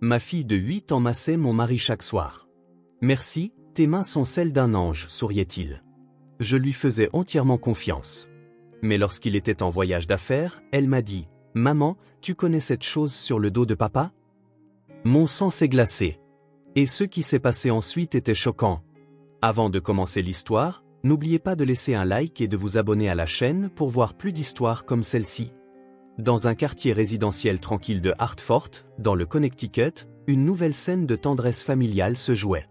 Ma fille de 8 ans massait mon mari chaque soir. Merci, tes mains sont celles d'un ange, souriait-il. Je lui faisais entièrement confiance. Mais lorsqu'il était en voyage d'affaires, elle m'a dit « Maman, tu connais cette chose sur le dos de papa ?» Mon sang s'est glacé. Et ce qui s'est passé ensuite était choquant. Avant de commencer l'histoire, n'oubliez pas de laisser un like et de vous abonner à la chaîne pour voir plus d'histoires comme celle-ci. Dans un quartier résidentiel tranquille de Hartford, dans le Connecticut, une nouvelle scène de tendresse familiale se jouait.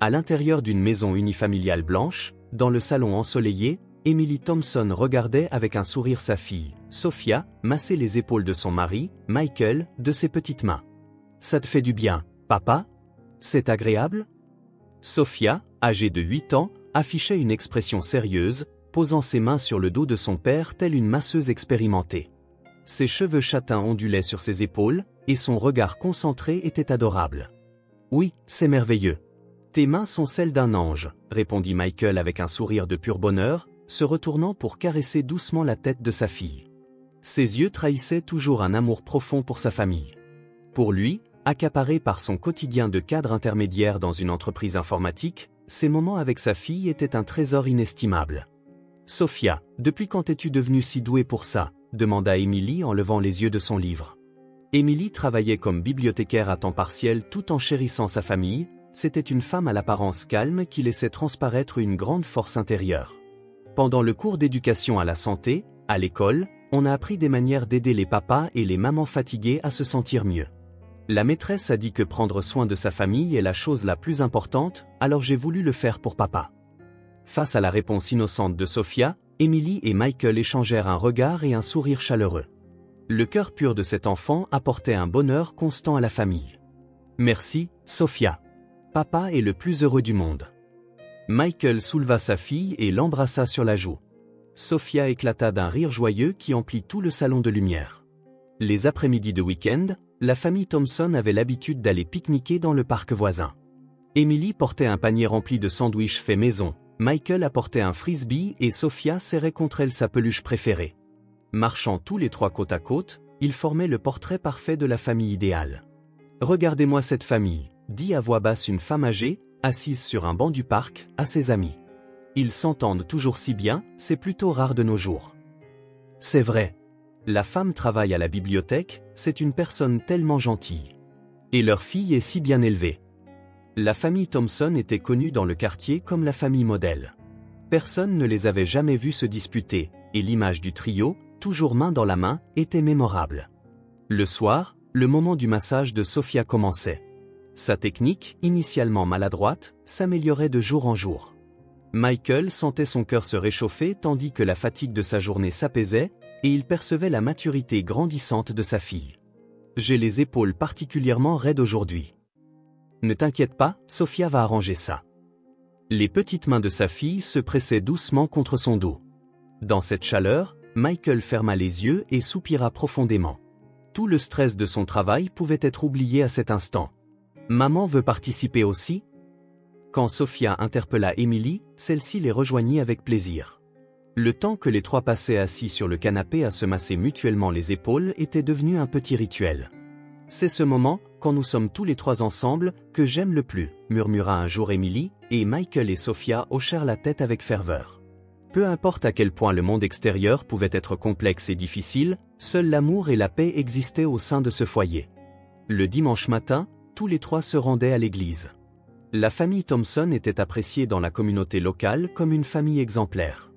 À l'intérieur d'une maison unifamiliale blanche, dans le salon ensoleillé, Emily Thompson regardait avec un sourire sa fille, Sophia, masser les épaules de son mari, Michael, de ses petites mains. « Ça te fait du bien, papa ? C'est agréable ?» Sophia, âgée de 8 ans, affichait une expression sérieuse, posant ses mains sur le dos de son père telle une masseuse expérimentée. Ses cheveux châtains ondulaient sur ses épaules, et son regard concentré était adorable. « Oui, c'est merveilleux. Tes mains sont celles d'un ange, » répondit Michael avec un sourire de pur bonheur, se retournant pour caresser doucement la tête de sa fille. Ses yeux trahissaient toujours un amour profond pour sa famille. Pour lui, accaparé par son quotidien de cadre intermédiaire dans une entreprise informatique, ces moments avec sa fille étaient un trésor inestimable. « Sophia, depuis quand es-tu devenue si douée pour ça ?» demanda Emily en levant les yeux de son livre. Emily travaillait comme bibliothécaire à temps partiel tout en chérissant sa famille. C'était une femme à l'apparence calme qui laissait transparaître une grande force intérieure. Pendant le cours d'éducation à la santé, à l'école, on a appris des manières d'aider les papas et les mamans fatigués à se sentir mieux. La maîtresse a dit que prendre soin de sa famille est la chose la plus importante, alors j'ai voulu le faire pour papa. Face à la réponse innocente de Sophia, Emily et Michael échangèrent un regard et un sourire chaleureux. Le cœur pur de cet enfant apportait un bonheur constant à la famille. « Merci, Sophia. Papa est le plus heureux du monde. » Michael souleva sa fille et l'embrassa sur la joue. Sophia éclata d'un rire joyeux qui emplit tout le salon de lumière. Les après-midi de week-end, la famille Thompson avait l'habitude d'aller pique-niquer dans le parc voisin. Emily portait un panier rempli de sandwichs faits maison, Michael apportait un frisbee et Sophia serrait contre elle sa peluche préférée. Marchant tous les trois côte à côte, ils formaient le portrait parfait de la famille idéale. « Regardez-moi cette famille », dit à voix basse une femme âgée, assise sur un banc du parc, à ses amis. « Ils s'entendent toujours si bien, c'est plutôt rare de nos jours. » C'est vrai. La femme travaille à la bibliothèque, c'est une personne tellement gentille. Et leur fille est si bien élevée. La famille Thompson était connue dans le quartier comme la famille modèle. Personne ne les avait jamais vus se disputer, et l'image du trio, toujours main dans la main, était mémorable. Le soir, le moment du massage de Sophia commençait. Sa technique, initialement maladroite, s'améliorait de jour en jour. Michael sentait son cœur se réchauffer tandis que la fatigue de sa journée s'apaisait, et il percevait la maturité grandissante de sa fille. « J'ai les épaules particulièrement raides aujourd'hui. » « Ne t'inquiète pas, Sophia va arranger ça. » Les petites mains de sa fille se pressaient doucement contre son dos. Dans cette chaleur, Michael ferma les yeux et soupira profondément. Tout le stress de son travail pouvait être oublié à cet instant. « Maman veut participer aussi ?» Quand Sophia interpella Emily, celle-ci les rejoignit avec plaisir. Le temps que les trois passaient assis sur le canapé à se masser mutuellement les épaules était devenu un petit rituel. « C'est ce moment, quand nous sommes tous les trois ensemble, que j'aime le plus, » murmura un jour Emily, et Michael et Sophia hochèrent la tête avec ferveur. Peu importe à quel point le monde extérieur pouvait être complexe et difficile, seul l'amour et la paix existaient au sein de ce foyer. Le dimanche matin, tous les trois se rendaient à l'église. La famille Thompson était appréciée dans la communauté locale comme une famille exemplaire.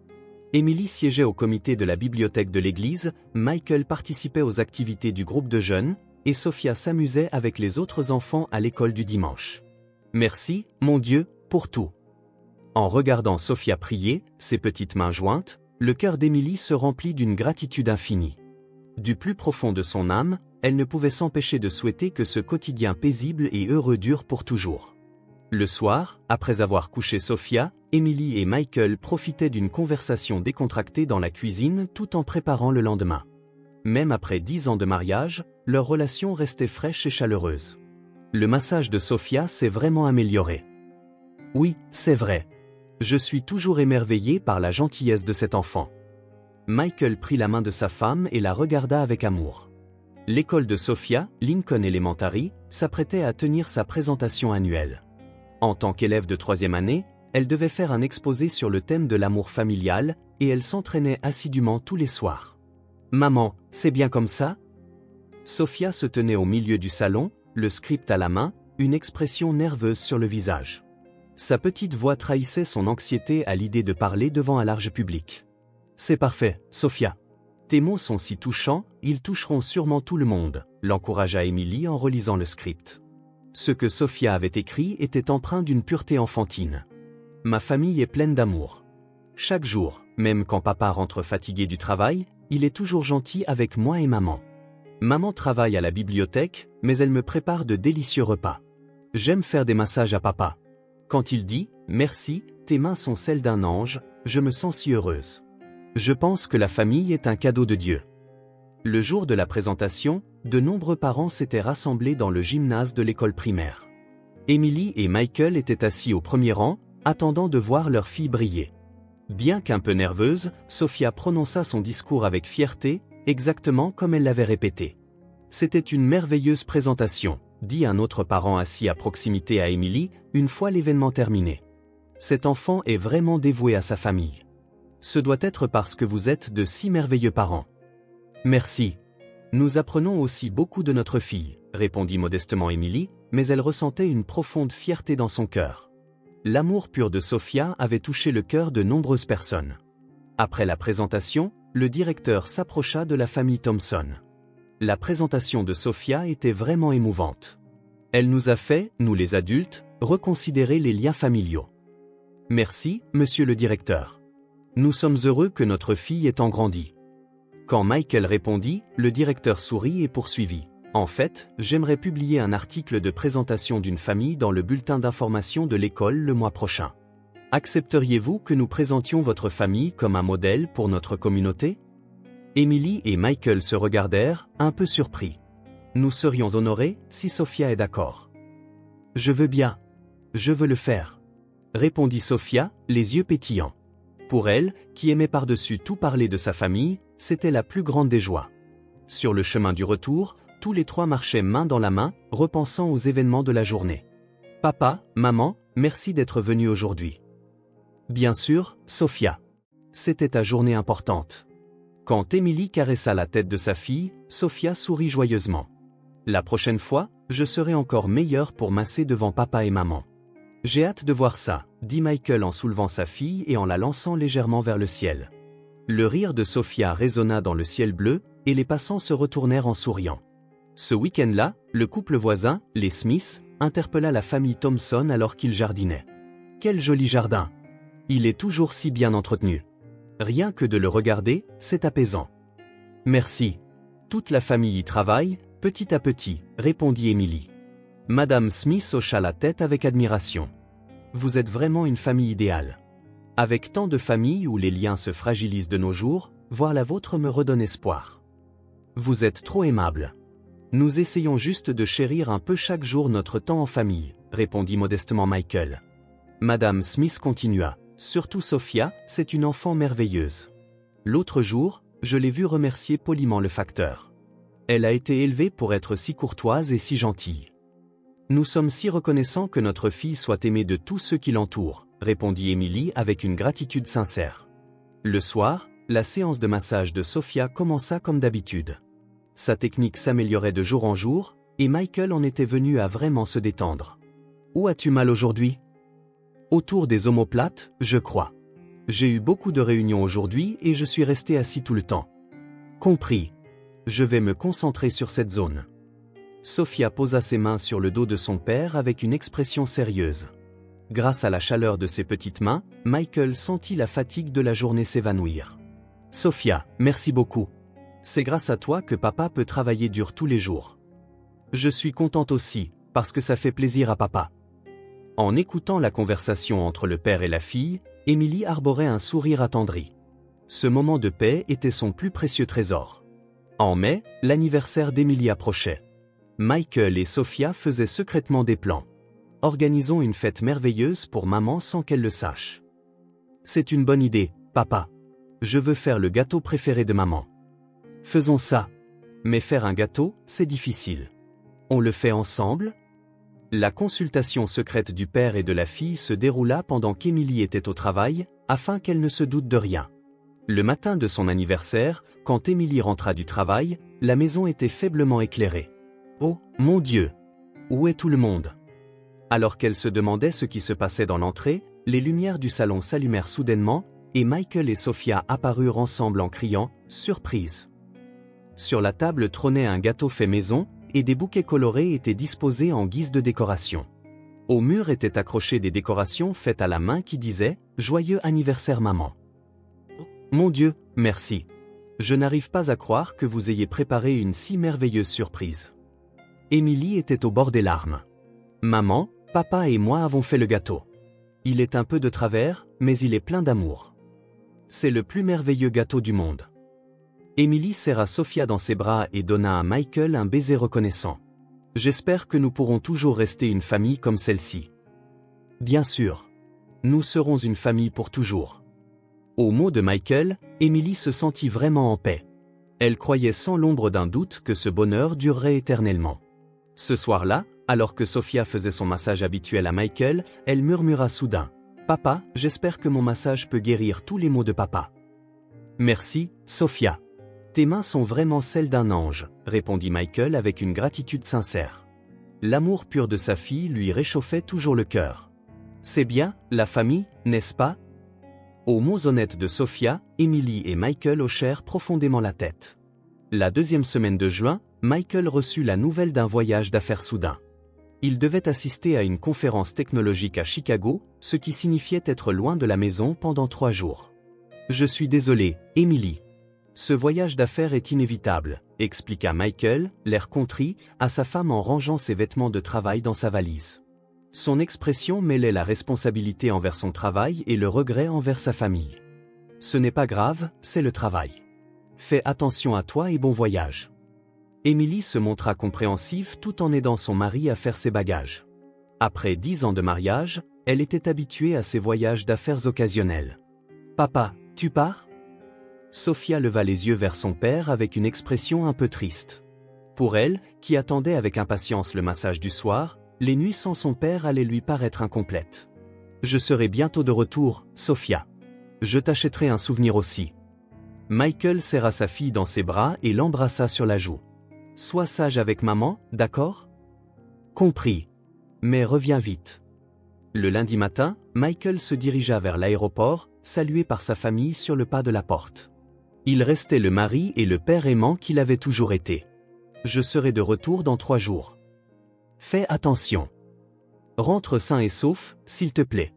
Emily siégeait au comité de la bibliothèque de l'église, Michael participait aux activités du groupe de jeunes, et Sophia s'amusait avec les autres enfants à l'école du dimanche. « Merci, mon Dieu, pour tout. » En regardant Sophia prier, ses petites mains jointes, le cœur d'Emily se remplit d'une gratitude infinie. Du plus profond de son âme, elle ne pouvait s'empêcher de souhaiter que ce quotidien paisible et heureux dure pour toujours. Le soir, après avoir couché Sophia, Emily et Michael profitaient d'une conversation décontractée dans la cuisine tout en préparant le lendemain. Même après 10 ans de mariage, leur relation restait fraîche et chaleureuse. Le massage de Sophia s'est vraiment amélioré. Oui, c'est vrai. Je suis toujours émerveillé par la gentillesse de cet enfant. Michael prit la main de sa femme et la regarda avec amour. L'école de Sophia, Lincoln Elementary, s'apprêtait à tenir sa présentation annuelle. En tant qu'élève de 3e année, elle devait faire un exposé sur le thème de l'amour familial, et elle s'entraînait assidûment tous les soirs. « Maman, c'est bien comme ça ?» Sophia se tenait au milieu du salon, le script à la main, une expression nerveuse sur le visage. Sa petite voix trahissait son anxiété à l'idée de parler devant un large public. « C'est parfait, Sophia. Tes mots sont si touchants, ils toucheront sûrement tout le monde, » l'encouragea Emily en relisant le script. Ce que Sophia avait écrit était empreint d'une pureté enfantine. « Ma famille est pleine d'amour. Chaque jour, même quand papa rentre fatigué du travail, il est toujours gentil avec moi et maman. Maman travaille à la bibliothèque, mais elle me prépare de délicieux repas. J'aime faire des massages à papa. Quand il dit « Merci, tes mains sont celles d'un ange », je me sens si heureuse. Je pense que la famille est un cadeau de Dieu. » Le jour de la présentation, de nombreux parents s'étaient rassemblés dans le gymnase de l'école primaire. Emily et Michael étaient assis au premier rang, attendant de voir leur fille briller. Bien qu'un peu nerveuse, Sophia prononça son discours avec fierté, exactement comme elle l'avait répété. « C'était une merveilleuse présentation », dit un autre parent assis à proximité à Emily, une fois l'événement terminé. « Cet enfant est vraiment dévoué à sa famille. Ce doit être parce que vous êtes de si merveilleux parents. » « Merci. Nous apprenons aussi beaucoup de notre fille, » répondit modestement Emily, mais elle ressentait une profonde fierté dans son cœur. L'amour pur de Sophia avait touché le cœur de nombreuses personnes. Après la présentation, le directeur s'approcha de la famille Thompson. La présentation de Sophia était vraiment émouvante. Elle nous a fait, nous les adultes, reconsidérer les liens familiaux. « Merci, monsieur le directeur. Nous sommes heureux que notre fille ait tant grandi. » Quand Michael répondit, le directeur sourit et poursuivit. « En fait, j'aimerais publier un article de présentation d'une famille dans le bulletin d'information de l'école le mois prochain. Accepteriez-vous que nous présentions votre famille comme un modèle pour notre communauté ?» Emily et Michael se regardèrent, un peu surpris. « Nous serions honorés, si Sophia est d'accord. »« Je veux bien. Je veux le faire. » répondit Sophia, les yeux pétillants. Pour elle, qui aimait par-dessus tout parler de sa famille, c'était la plus grande des joies. Sur le chemin du retour, tous les trois marchaient main dans la main, repensant aux événements de la journée. « Papa, maman, merci d'être venus aujourd'hui. » « Bien sûr, Sophia. C'était ta journée importante. » Quand Emily caressa la tête de sa fille, Sophia sourit joyeusement. « La prochaine fois, je serai encore meilleure pour masser devant papa et maman. » « J'ai hâte de voir ça, » dit Michael en soulevant sa fille et en la lançant légèrement vers le ciel. Le rire de Sophia résonna dans le ciel bleu, et les passants se retournèrent en souriant. Ce week-end-là, le couple voisin, les Smiths, interpella la famille Thompson alors qu'ils jardinaient. « Quel joli jardin! Il est toujours si bien entretenu. Rien que de le regarder, c'est apaisant. »« Merci. Toute la famille y travaille, petit à petit, » répondit Emily. Madame Smith hocha la tête avec admiration. « Vous êtes vraiment une famille idéale. Avec tant de familles où les liens se fragilisent de nos jours, voir la vôtre me redonne espoir. Vous êtes trop aimable. Nous essayons juste de chérir un peu chaque jour notre temps en famille, » répondit modestement Michael. Madame Smith continua. « Surtout Sophia, c'est une enfant merveilleuse. L'autre jour, je l'ai vue remercier poliment le facteur. Elle a été élevée pour être si courtoise et si gentille. Nous sommes si reconnaissants que notre fille soit aimée de tous ceux qui l'entourent, » répondit Emily avec une gratitude sincère. Le soir, la séance de massage de Sophia commença comme d'habitude. Sa technique s'améliorait de jour en jour, et Michael en était venu à vraiment se détendre. « Où as-tu mal aujourd'hui ? » Autour des omoplates, je crois. J'ai eu beaucoup de réunions aujourd'hui et je suis resté assis tout le temps. Compris. Je vais me concentrer sur cette zone. Sophia posa ses mains sur le dos de son père avec une expression sérieuse. Grâce à la chaleur de ses petites mains, Michael sentit la fatigue de la journée s'évanouir. Sophia, merci beaucoup. C'est grâce à toi que papa peut travailler dur tous les jours. Je suis contente aussi, parce que ça fait plaisir à papa. En écoutant la conversation entre le père et la fille, Emily arborait un sourire attendri. Ce moment de paix était son plus précieux trésor. En mai, l'anniversaire d'Emily approchait. Michael et Sophia faisaient secrètement des plans. Organisons une fête merveilleuse pour maman sans qu'elle le sache. C'est une bonne idée, papa. Je veux faire le gâteau préféré de maman. Faisons ça. Mais faire un gâteau, c'est difficile. On le fait ensemble? La consultation secrète du père et de la fille se déroula pendant qu'Émilie était au travail, afin qu'elle ne se doute de rien. Le matin de son anniversaire, quand Émilie rentra du travail, la maison était faiblement éclairée. Oh, mon Dieu! Où est tout le monde? Alors qu'elle se demandait ce qui se passait dans l'entrée, les lumières du salon s'allumèrent soudainement, et Michael et Sophia apparurent ensemble en criant « Surprise !». Sur la table trônait un gâteau fait maison, et des bouquets colorés étaient disposés en guise de décoration. Au mur étaient accrochées des décorations faites à la main qui disaient « Joyeux anniversaire maman ». Mon Dieu, merci. Je n'arrive pas à croire que vous ayez préparé une si merveilleuse surprise. Émilie était au bord des larmes. Maman, papa et moi avons fait le gâteau. Il est un peu de travers, mais il est plein d'amour. C'est le plus merveilleux gâteau du monde. Émilie serra Sophia dans ses bras et donna à Michael un baiser reconnaissant. J'espère que nous pourrons toujours rester une famille comme celle-ci. Bien sûr. Nous serons une famille pour toujours. Aux mots de Michael, Émilie se sentit vraiment en paix. Elle croyait sans l'ombre d'un doute que ce bonheur durerait éternellement. Ce soir-là, alors que Sophia faisait son massage habituel à Michael, elle murmura soudain « Papa, j'espère que mon massage peut guérir tous les maux de papa. » « Merci, Sophia. Tes mains sont vraiment celles d'un ange, » répondit Michael avec une gratitude sincère. L'amour pur de sa fille lui réchauffait toujours le cœur. C'est bien, la famille, n'est-ce pas? Aux mots honnêtes de Sophia, Émilie et Michael hochèrent profondément la tête. La deuxième semaine de juin, Michael reçut la nouvelle d'un voyage d'affaires soudain. Il devait assister à une conférence technologique à Chicago, ce qui signifiait être loin de la maison pendant 3 jours. « Je suis désolé, Émilie. Ce voyage d'affaires est inévitable, » expliqua Michael, l'air contrit, à sa femme en rangeant ses vêtements de travail dans sa valise. Son expression mêlait la responsabilité envers son travail et le regret envers sa famille. « Ce n'est pas grave, c'est le travail. Fais attention à toi et bon voyage. » Émilie se montra compréhensive tout en aidant son mari à faire ses bagages. Après 10 ans de mariage, elle était habituée à ces voyages d'affaires occasionnels. « Papa, tu pars ?» Sophia leva les yeux vers son père avec une expression un peu triste. Pour elle, qui attendait avec impatience le massage du soir, les nuits sans son père allaient lui paraître incomplètes. « Je serai bientôt de retour, Sophia. Je t'achèterai un souvenir aussi. » Michael serra sa fille dans ses bras et l'embrassa sur la joue. « Sois sage avec maman, d'accord? » « Compris. Mais reviens vite. » Le lundi matin, Michael se dirigea vers l'aéroport, salué par sa famille sur le pas de la porte. Il restait le mari et le père aimant qu'il avait toujours été. « Je serai de retour dans 3 jours. Fais attention. Rentre sain et sauf, s'il te plaît. »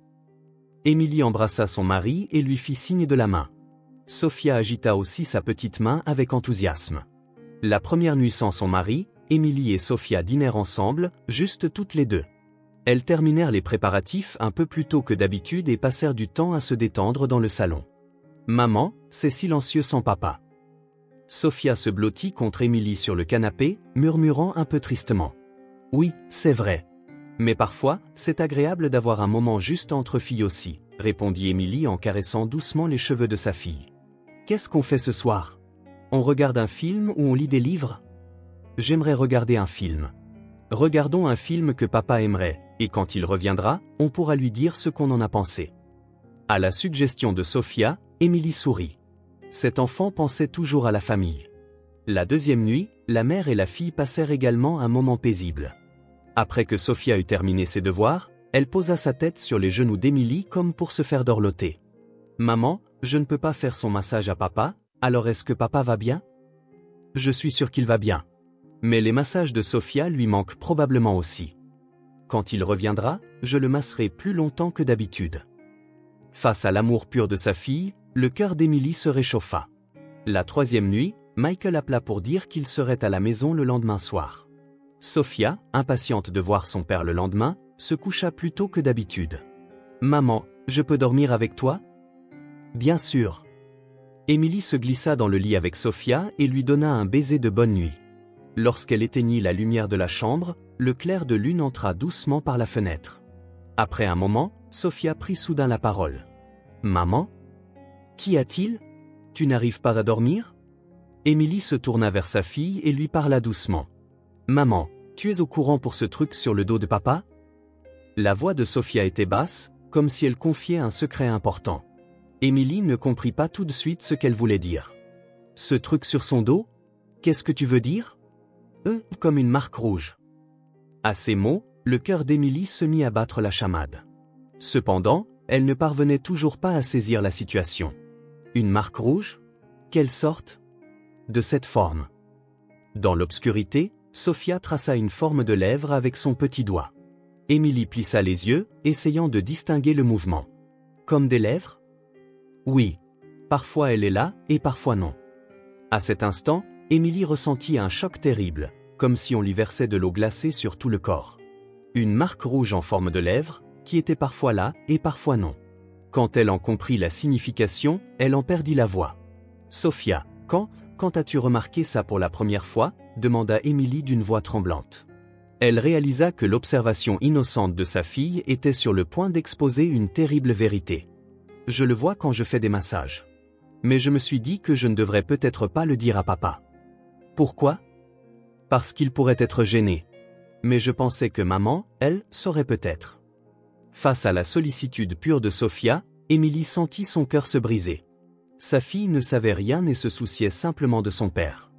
Émilie embrassa son mari et lui fit signe de la main. Sophia agita aussi sa petite main avec enthousiasme. La première nuit sans son mari, Émilie et Sophia dînèrent ensemble, juste toutes les deux. Elles terminèrent les préparatifs un peu plus tôt que d'habitude et passèrent du temps à se détendre dans le salon. « Maman, c'est silencieux sans papa. » Sophia se blottit contre Émilie sur le canapé, murmurant un peu tristement. « Oui, c'est vrai. Mais parfois, c'est agréable d'avoir un moment juste entre filles aussi, » répondit Émilie en caressant doucement les cheveux de sa fille. « Qu'est-ce qu'on fait ce soir? On regarde un film ou on lit des livres? J'aimerais regarder un film. Regardons un film que papa aimerait, et quand il reviendra, on pourra lui dire ce qu'on en a pensé. » À la suggestion de Sophia, Émilie sourit. Cet enfant pensait toujours à la famille. La deuxième nuit, la mère et la fille passèrent également un moment paisible. Après que Sophia eut terminé ses devoirs, elle posa sa tête sur les genoux d'Émilie comme pour se faire dorloter. « Maman, je ne peux pas faire son massage à papa, alors est-ce que papa va bien? » Je suis sûr qu'il va bien. Mais les massages de Sophia lui manquent probablement aussi. Quand il reviendra, je le masserai plus longtemps que d'habitude. Face à l'amour pur de sa fille, le cœur d'Émilie se réchauffa. La 3e nuit, Michael appela pour dire qu'il serait à la maison le lendemain soir. Sophia, impatiente de voir son père le lendemain, se coucha plus tôt que d'habitude. « Maman, je peux dormir avec toi? » « Bien sûr. » Émilie se glissa dans le lit avec Sophia et lui donna un baiser de bonne nuit. Lorsqu'elle éteignit la lumière de la chambre, le clair de lune entra doucement par la fenêtre. Après un moment, Sophia prit soudain la parole. « Maman? Qu'y a-t-il? Tu n'arrives pas à dormir? » Émilie se tourna vers sa fille et lui parla doucement. Maman, tu es au courant pour ce truc sur le dos de papa? La voix de Sophia était basse, comme si elle confiait un secret important. Émilie ne comprit pas tout de suite ce qu'elle voulait dire. Ce truc sur son dos? Qu'est-ce que tu veux dire? Comme une marque rouge. À ces mots, le cœur d'Émilie se mit à battre la chamade. Cependant, elle ne parvenait toujours pas à saisir la situation. Une marque rouge? Quelle sorte? De cette forme. Dans l'obscurité, Sophia traça une forme de lèvre avec son petit doigt. Émilie plissa les yeux, essayant de distinguer le mouvement. Comme des lèvres? Oui. Parfois elle est là, et parfois non. À cet instant, Émilie ressentit un choc terrible, comme si on lui versait de l'eau glacée sur tout le corps. Une marque rouge en forme de lèvre, qui était parfois là, et parfois non. Quand elle en comprit la signification, elle en perdit la voix. Sophia, quand as-tu remarqué ça pour la première fois? Demanda Émilie d'une voix tremblante. Elle réalisa que l'observation innocente de sa fille était sur le point d'exposer une terrible vérité. Je le vois quand je fais des massages. Mais je me suis dit que je ne devrais peut-être pas le dire à papa. Pourquoi? Parce qu'il pourrait être gêné. Mais je pensais que maman, elle, saurait peut-être. Face à la sollicitude pure de Sophia, Émilie sentit son cœur se briser. Sa fille ne savait rien et se souciait simplement de son père.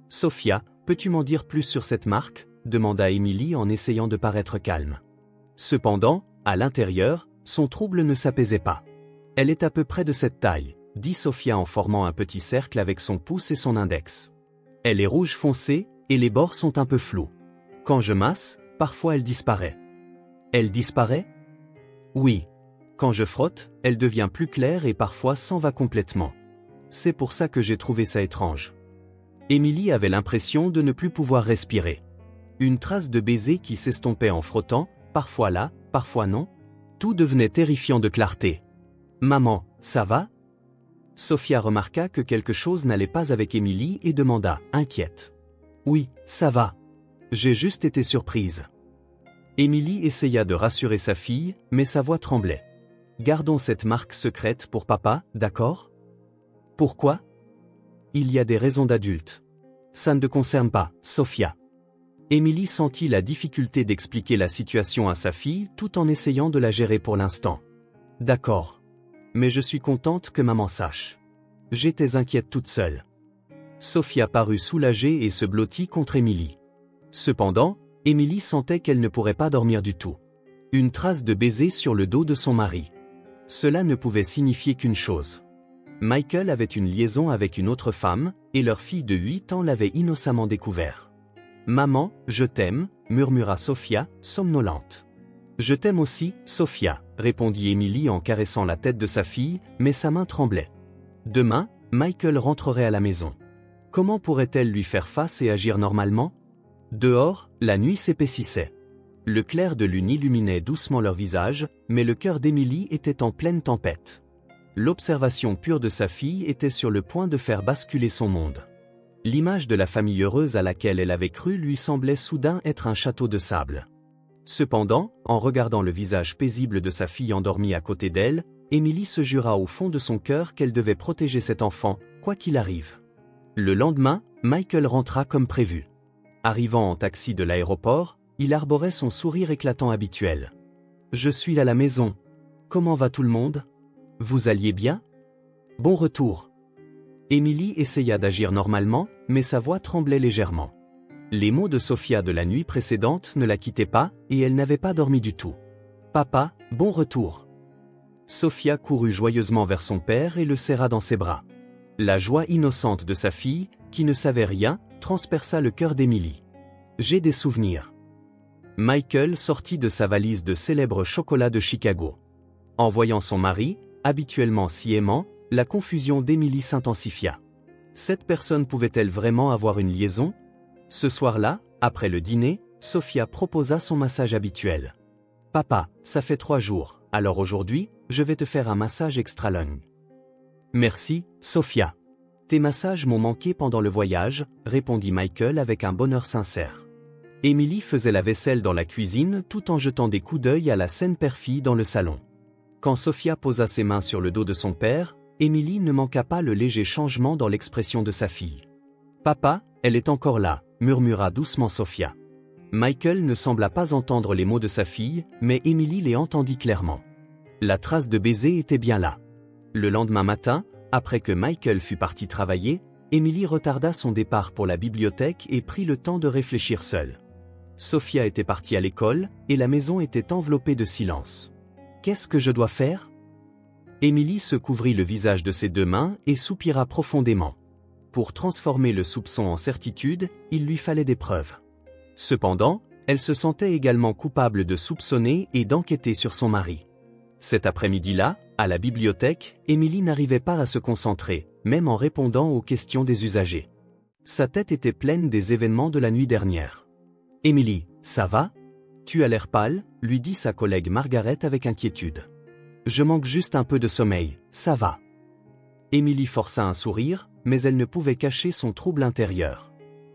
Sophia, peux-tu m'en dire plus sur cette marque? Demanda Émilie en essayant de paraître calme. Cependant, à l'intérieur, son trouble ne s'apaisait pas. Elle est à peu près de cette taille, dit Sophia en formant un petit cercle avec son pouce et son index. Elle est rouge foncé, et les bords sont un peu flous. Quand je masse, parfois elle disparaît. Elle disparaît? Oui. Quand je frotte, elle devient plus claire et parfois s'en va complètement. C'est pour ça que j'ai trouvé ça étrange. Émilie avait l'impression de ne plus pouvoir respirer. Une trace de baiser qui s'estompait en frottant, parfois là, parfois non. Tout devenait terrifiant de clarté. Maman, ça va? Sophia remarqua que quelque chose n'allait pas avec Émilie et demanda, inquiète. Oui, ça va. J'ai juste été surprise. Émilie essaya de rassurer sa fille, mais sa voix tremblait. Gardons cette marque secrète pour papa, d'accord? Pourquoi? Il y a des raisons d'adultes. Ça ne te concerne pas, Sophia. Émilie sentit la difficulté d'expliquer la situation à sa fille tout en essayant de la gérer pour l'instant. D'accord. Mais je suis contente que maman sache. J'étais inquiète toute seule. Sophia parut soulagée et se blottit contre Émilie. Cependant, Émilie sentait qu'elle ne pourrait pas dormir du tout. Une trace de baiser sur le dos de son mari. Cela ne pouvait signifier qu'une chose. Michael avait une liaison avec une autre femme, et leur fille de 8 ans l'avait innocemment découvert. « Maman, je t'aime », murmura Sophia, somnolente. « Je t'aime aussi, Sophia », répondit Émilie en caressant la tête de sa fille, mais sa main tremblait. Demain, Michael rentrerait à la maison. Comment pourrait-elle lui faire face et agir normalement? Dehors, la nuit s'épaississait. Le clair de lune illuminait doucement leur visage, mais le cœur d'Émilie était en pleine tempête. L'observation pure de sa fille était sur le point de faire basculer son monde. L'image de la famille heureuse à laquelle elle avait cru lui semblait soudain être un château de sable. Cependant, en regardant le visage paisible de sa fille endormie à côté d'elle, Émilie se jura au fond de son cœur qu'elle devait protéger cet enfant, quoi qu'il arrive. Le lendemain, Michael rentra comme prévu. Arrivant en taxi de l'aéroport, il arborait son sourire éclatant habituel. « Je suis à la maison. Comment va tout le monde? Vous alliez bien? Bon retour. » Émilie essaya d'agir normalement, mais sa voix tremblait légèrement. Les mots de Sophia de la nuit précédente ne la quittaient pas, et elle n'avait pas dormi du tout. « Papa, bon retour. » Sophia courut joyeusement vers son père et le serra dans ses bras. La joie innocente de sa fille, qui ne savait rien, transperça le cœur d'Émilie. « J'ai des souvenirs. » Michael sortit de sa valise de célèbres chocolats de Chicago. En voyant son mari, habituellement si aimant, la confusion d'Émilie s'intensifia. Cette personne pouvait-elle vraiment avoir une liaison? Ce soir-là, après le dîner, Sophia proposa son massage habituel. « Papa, ça fait 3 jours, alors aujourd'hui, je vais te faire un massage extra long. » « Merci, Sophia. Tes massages m'ont manqué pendant le voyage, » répondit Michael avec un bonheur sincère. Émilie faisait la vaisselle dans la cuisine tout en jetant des coups d'œil à la scène père-fille dans le salon. Quand Sophia posa ses mains sur le dos de son père, Émilie ne manqua pas le léger changement dans l'expression de sa fille. Papa, elle est encore là, murmura doucement Sophia. Michael ne sembla pas entendre les mots de sa fille, mais Emily les entendit clairement. La trace de baiser était bien là. Le lendemain matin, après que Michael fut parti travailler, Emily retarda son départ pour la bibliothèque et prit le temps de réfléchir seule. Sophia était partie à l'école, et la maison était enveloppée de silence. Qu'est-ce que je dois faire? Emily se couvrit le visage de ses deux mains et soupira profondément. Pour transformer le soupçon en certitude, il lui fallait des preuves. Cependant, elle se sentait également coupable de soupçonner et d'enquêter sur son mari. Cet après-midi-là, à la bibliothèque, Emily n'arrivait pas à se concentrer, même en répondant aux questions des usagers. Sa tête était pleine des événements de la nuit dernière. « Emily, ça va? Tu as l'air pâle » lui dit sa collègue Margaret avec inquiétude. « Je manque juste un peu de sommeil, ça va. » Emily força un sourire, mais elle ne pouvait cacher son trouble intérieur.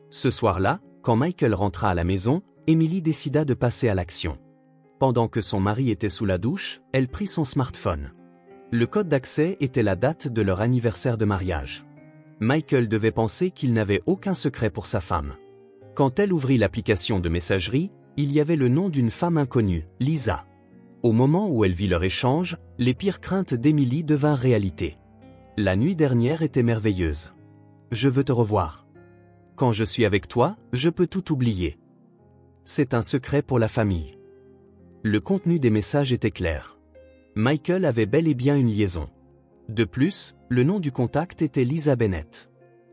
Ce soir-là, quand Michael rentra à la maison, Emily décida de passer à l'action. Pendant que son mari était sous la douche, elle prit son smartphone. Le code d'accès était la date de leur anniversaire de mariage. Michael devait penser qu'il n'avait aucun secret pour sa femme. Quand elle ouvrit l'application de messagerie, il y avait le nom d'une femme inconnue, Lisa. Au moment où elle vit leur échange, les pires craintes d'Emily devinrent réalité. La nuit dernière était merveilleuse. Je veux te revoir. Quand je suis avec toi, je peux tout oublier. C'est un secret pour la famille. Le contenu des messages était clair. Michael avait bel et bien une liaison. De plus, le nom du contact était Lisa Bennett.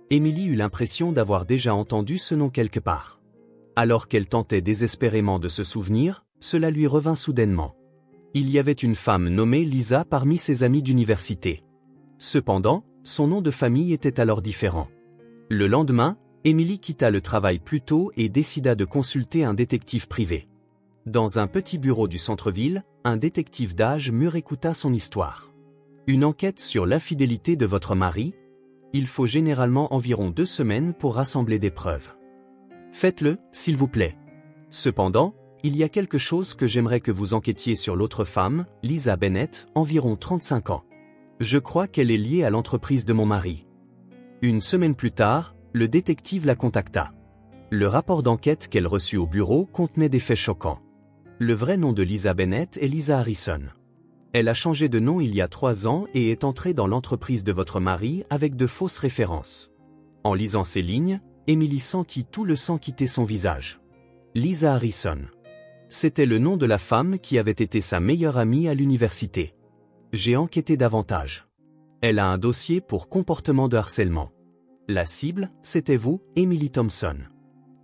Emily eut l'impression d'avoir déjà entendu ce nom quelque part. Alors qu'elle tentait désespérément de se souvenir, cela lui revint soudainement. Il y avait une femme nommée Lisa parmi ses amies d'université. Cependant, son nom de famille était alors différent. Le lendemain, Emily quitta le travail plus tôt et décida de consulter un détective privé. Dans un petit bureau du centre-ville, un détective d'âge mûr écouta son histoire. Une enquête sur l'infidélité de votre mari? Il faut généralement environ 2 semaines pour rassembler des preuves. Faites-le, s'il vous plaît. Cependant, il y a quelque chose que j'aimerais que vous enquêtiez sur l'autre femme, Lisa Bennett, environ 35 ans. Je crois qu'elle est liée à l'entreprise de mon mari. Une semaine plus tard, le détective la contacta. Le rapport d'enquête qu'elle reçut au bureau contenait des faits choquants. Le vrai nom de Lisa Bennett est Lisa Harrison. Elle a changé de nom il y a 3 ans et est entrée dans l'entreprise de votre mari avec de fausses références. En lisant ces lignes, Emily sentit tout le sang quitter son visage. Lisa Harrison. C'était le nom de la femme qui avait été sa meilleure amie à l'université. J'ai enquêté davantage. Elle a un dossier pour comportement de harcèlement. La cible, c'était vous, Emily Thompson.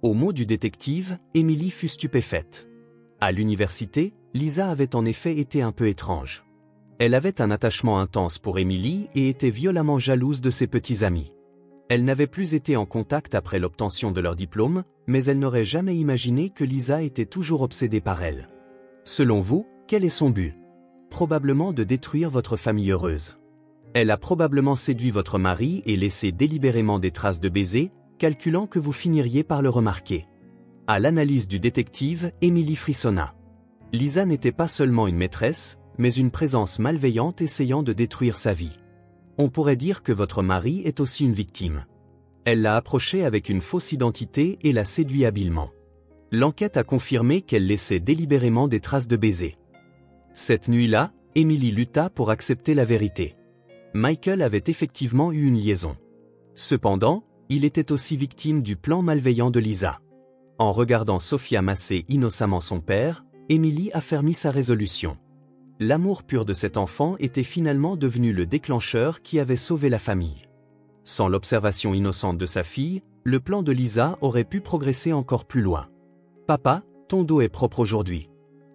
Au mot du détective, Emily fut stupéfaite. À l'université, Lisa avait en effet été un peu étrange. Elle avait un attachement intense pour Emily et était violemment jalouse de ses petits amis. Elle n'avait plus été en contact après l'obtention de leur diplôme, mais elle n'aurait jamais imaginé que Lisa était toujours obsédée par elle. Selon vous, quel est son but? Probablement de détruire votre famille heureuse. Elle a probablement séduit votre mari et laissé délibérément des traces de baisers, calculant que vous finiriez par le remarquer. À l'analyse du détective, Emily frissonna. Lisa n'était pas seulement une maîtresse, mais une présence malveillante essayant de détruire sa vie. On pourrait dire que votre mari est aussi une victime. Elle l'a approché avec une fausse identité et l'a séduit habilement. L'enquête a confirmé qu'elle laissait délibérément des traces de baisers. Cette nuit-là, Emily lutta pour accepter la vérité. Michael avait effectivement eu une liaison. Cependant, il était aussi victime du plan malveillant de Lisa. En regardant Sophia masser innocemment son père, Emily affermit sa résolution. L'amour pur de cet enfant était finalement devenu le déclencheur qui avait sauvé la famille. Sans l'observation innocente de sa fille, le plan de Lisa aurait pu progresser encore plus loin. « Papa, ton dos est propre aujourd'hui. »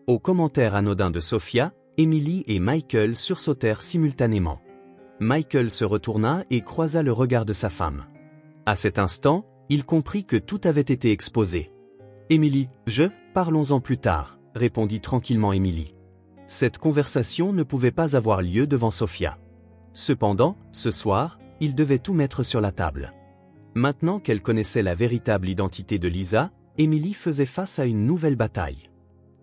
Aux commentaires anodins de Sophia, Emily et Michael sursautèrent simultanément. Michael se retourna et croisa le regard de sa femme. À cet instant, il comprit que tout avait été exposé. « Emily, parlons-en plus tard », répondit tranquillement Emily. Cette conversation ne pouvait pas avoir lieu devant Sophia. Cependant, ce soir, il devait tout mettre sur la table. Maintenant qu'elle connaissait la véritable identité de Lisa, Emily faisait face à une nouvelle bataille.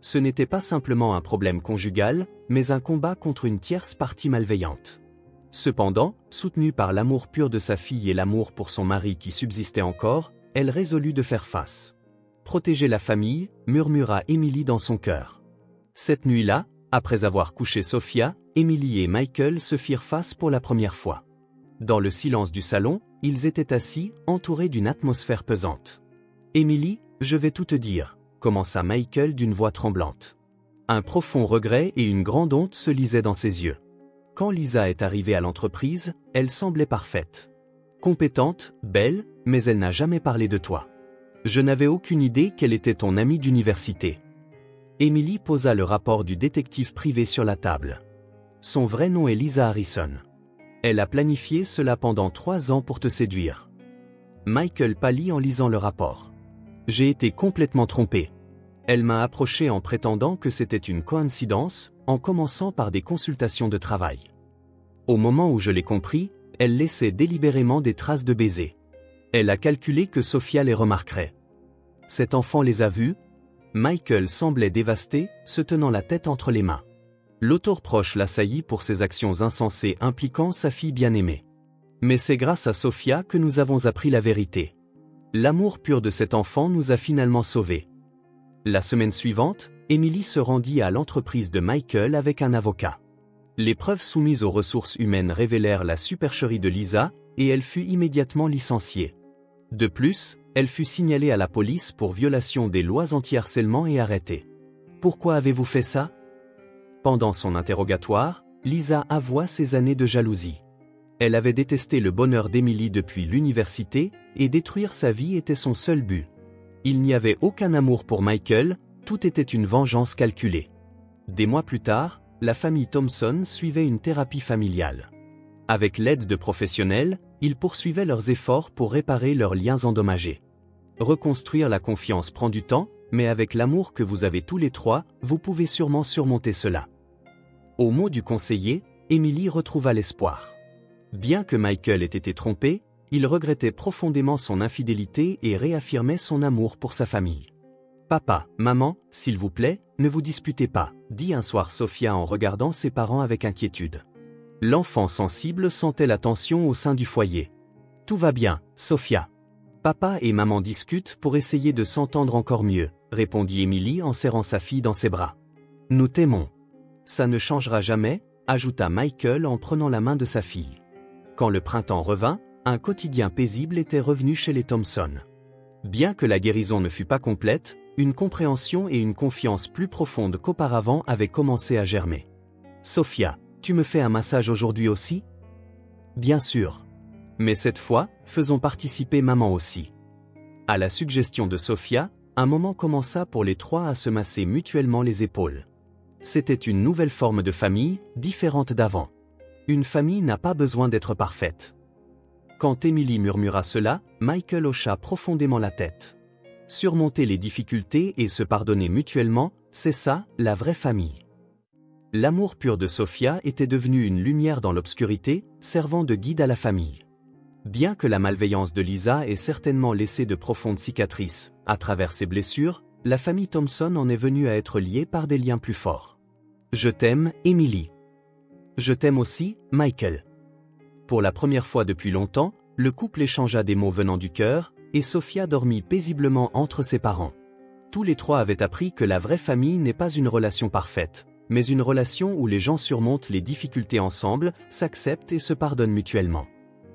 Ce n'était pas simplement un problème conjugal, mais un combat contre une tierce partie malveillante. Cependant, soutenue par l'amour pur de sa fille et l'amour pour son mari qui subsistait encore, elle résolut de faire face. Protéger la famille, murmura Emily dans son cœur. Cette nuit-là, après avoir couché Sophia, Emily et Michael se firent face pour la première fois. Dans le silence du salon, ils étaient assis, entourés d'une atmosphère pesante. « Emily, je vais tout te dire », commença Michael d'une voix tremblante. Un profond regret et une grande honte se lisaient dans ses yeux. Quand Lisa est arrivée à l'entreprise, elle semblait parfaite. Compétente, belle, mais elle n'a jamais parlé de toi. Je n'avais aucune idée qu'elle était ton amie d'université. Emily posa le rapport du détective privé sur la table. Son vrai nom est Lisa Harrison. Elle a planifié cela pendant 3 ans pour te séduire. Michael pâlit en lisant le rapport. J'ai été complètement trompé. Elle m'a approché en prétendant que c'était une coïncidence, en commençant par des consultations de travail. Au moment où je l'ai compris, elle laissait délibérément des traces de baisers. Elle a calculé que Sophia les remarquerait. Cet enfant les a vus. Michael semblait dévasté, se tenant la tête entre les mains. L'auteur proche l'assaillit pour ses actions insensées impliquant sa fille bien-aimée. Mais c'est grâce à Sophia que nous avons appris la vérité. L'amour pur de cet enfant nous a finalement sauvés. La semaine suivante, Emily se rendit à l'entreprise de Michael avec un avocat. Les preuves soumises aux ressources humaines révélèrent la supercherie de Lisa, et elle fut immédiatement licenciée. De plus, elle fut signalée à la police pour violation des lois anti-harcèlement et arrêtée. « Pourquoi avez-vous fait ça ?» Pendant son interrogatoire, Lisa avoua ses années de jalousie. Elle avait détesté le bonheur d'Emily depuis l'université, et détruire sa vie était son seul but. Il n'y avait aucun amour pour Michael, tout était une vengeance calculée. Des mois plus tard, la famille Thompson suivait une thérapie familiale. Avec l'aide de professionnels, ils poursuivaient leurs efforts pour réparer leurs liens endommagés. Reconstruire la confiance prend du temps, mais avec l'amour que vous avez tous les trois, vous pouvez sûrement surmonter cela. Au mot du conseiller, Emily retrouva l'espoir. Bien que Michael ait été trompé, il regrettait profondément son infidélité et réaffirmait son amour pour sa famille. « Papa, maman, s'il vous plaît, ne vous disputez pas », dit un soir Sophia en regardant ses parents avec inquiétude. L'enfant sensible sentait la tension au sein du foyer. « Tout va bien, Sophia. Papa et maman discutent pour essayer de s'entendre encore mieux », répondit Emily en serrant sa fille dans ses bras. « Nous t'aimons. »« Ça ne changera jamais », ajouta Michael en prenant la main de sa fille. Quand le printemps revint, un quotidien paisible était revenu chez les Thompson. Bien que la guérison ne fût pas complète, une compréhension et une confiance plus profondes qu'auparavant avaient commencé à germer. « Sophia, tu me fais un massage aujourd'hui aussi ?»« Bien sûr. Mais cette fois, faisons participer maman aussi. » À la suggestion de Sophia, un moment commença pour les trois à se masser mutuellement les épaules. C'était une nouvelle forme de famille, différente d'avant. Une famille n'a pas besoin d'être parfaite. Quand Emily murmura cela, Michael hocha profondément la tête. Surmonter les difficultés et se pardonner mutuellement, c'est ça, la vraie famille. L'amour pur de Sophia était devenu une lumière dans l'obscurité, servant de guide à la famille. Bien que la malveillance de Lisa ait certainement laissé de profondes cicatrices, à travers ses blessures, la famille Thompson en est venue à être liée par des liens plus forts. Je t'aime, Emily. Je t'aime aussi, Michael. Pour la première fois depuis longtemps, le couple échangea des mots venant du cœur, et Sophia dormit paisiblement entre ses parents. Tous les trois avaient appris que la vraie famille n'est pas une relation parfaite, mais une relation où les gens surmontent les difficultés ensemble, s'acceptent et se pardonnent mutuellement.